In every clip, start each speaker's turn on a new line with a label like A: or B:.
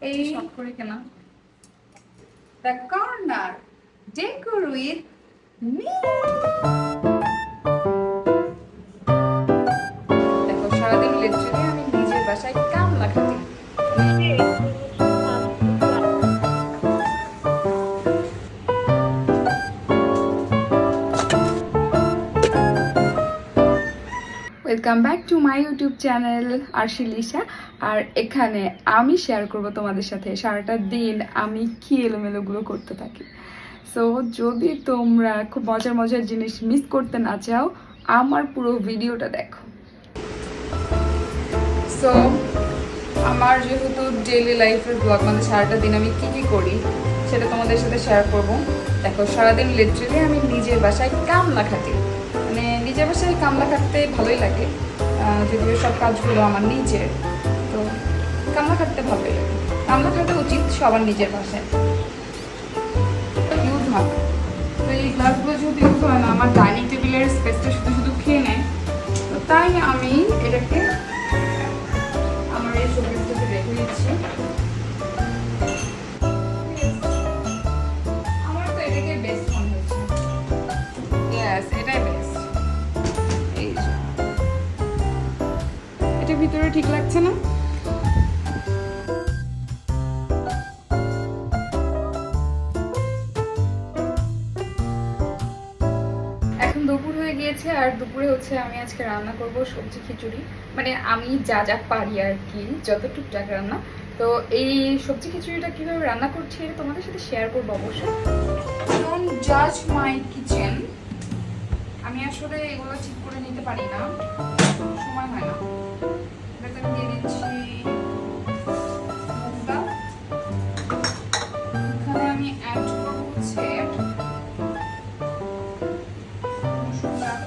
A: এই শখ করে কেনা the corner decor with me. দেখো সারাদিন লিটারালি আমি নিজের বাসায় কামলা খাটি। Welcome back to my YouTube channel Arshi Lisa. আর এখানে আমি শেয়ার করব তোমাদের সাথে সারাটা দিন আমি কি এলোমেলোগুলো করতে থাকি। সো যদি তোমরা খুব মজার মজার জিনিস মিস করতে না চাও, আমার পুরো ভিডিওটা দেখো। সো আমার যেহেতু ডেইলি লাইফের ব্লগ, মানে সারাটা দিন আমি কি কি করি সেটা তোমাদের সাথে শেয়ার করব। দেখো সারাদিন লিটারালি আমি নিজের বাসায় কামলা খাটি। মানে নিজের বাসায় কামলা খাটতে ভালোই লাগে, যদিও সব কাজগুলো আমার নিজের, তো কামলা খাটতে ভালোই লাগে। কামলা খাটা উচিত সবার নিজের বাসায়। ইউজ হয় তো এই গ্লাসগুলো যেহেতু ইউজ হয় না, আমার ডাইনিং টেবিলের স্পেসটা শুধু শুধু খেয়ে নেয়, তো তাই আমি এটাকে আমার এই শোকেসটাতে রেখে দিচ্ছি। আমার তো এটাকে বেস্ট মনে হচ্ছে। ইয়েস, এটাই বেস্ট। এই যে এটা ভিতরে ঠিক লাগছে না? এখন দুপুর হয়ে গিয়েছে, আর দুপুরে হচ্ছে আমি আজকে রান্না করব সবজি খিচুড়ি। মানে আমি যা যা পারি আর কি, যত টুকটাক রান্না। তো এই সবজি খিচুড়িটা কিভাবে রান্না করছি এটা তোমাদের সাথে শেয়ার করবো অবশ্যই। ডোন্ট জাজ মাই কিচেন। আমি আসলে এগুলো ঠিক করে নিতে পারি না, সময় হয় না। এটাতে আমি দিয়ে দিচ্ছি মুগ ডাল। এখানে আমি অ্যাড করব হচ্ছে মসুর ডাল,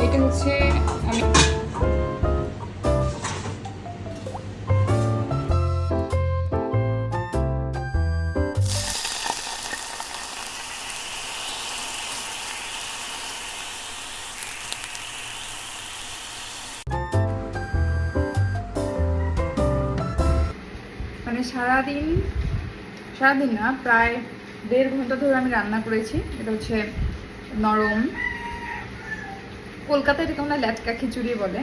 A: এটা হচ্ছে আমি মানে সারাদিন না, প্রায় 1.5 ঘন্টা ধরে আমি রান্না করেছি। এটা হচ্ছে নরম, কলকাতায় এটা তোমরা ল্যাটকা খিচুড়ি বলে।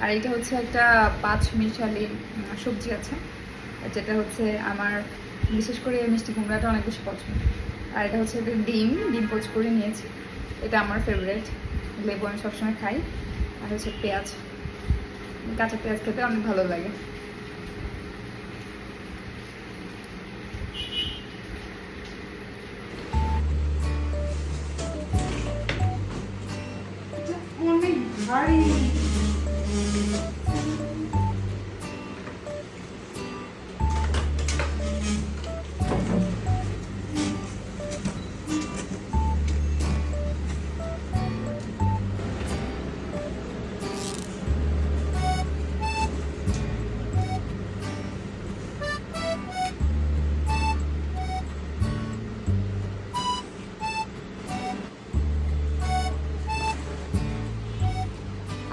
A: আর এটা হচ্ছে একটা 5 মিশালি সবজি আছে, যেটা হচ্ছে আমার বিশেষ করে মিষ্টি কুমড়াটা অনেক বেশি পছন্দ। আর এটা হচ্ছে ডিম পোচ করে নিয়েছি, এটা আমার ফেভারিট। লেবু আমি সবসময় খাই। আর হচ্ছে পেঁয়াজ, কাঁচা পেঁয়াজ খেতে অনেক ভালো লাগে। অনেক ভারী।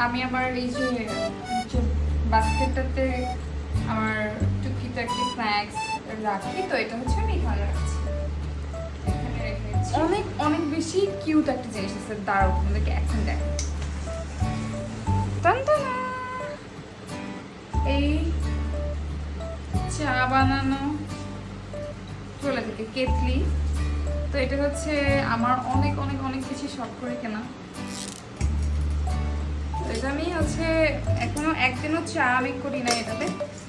A: আমি আমার এই যে বাস্কেটটাতে আমার টুকিটাকি স্ন্যাক্স রাখি, তো এটা হচ্ছে আমি এখানে রাখছি। এখানে রেখেছি। অনেক অনেক বেশি কিউট একটা জিনিস আছে, দাঁড়াও তোমাদেরকে এখন দেখো। এই চা বানানো চলে থেকে কেটলি, তো এটা হচ্ছে আমার অনেক অনেক অনেক বেশি শখ করে কেনা। এটা আমি হচ্ছে এখনো একদিনও চা আমি করি না এটাতে,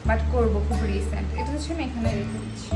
A: বাট করবো খুব রিসেন্ট। এটা হচ্ছে আমি এখানে রেখে দিচ্ছি।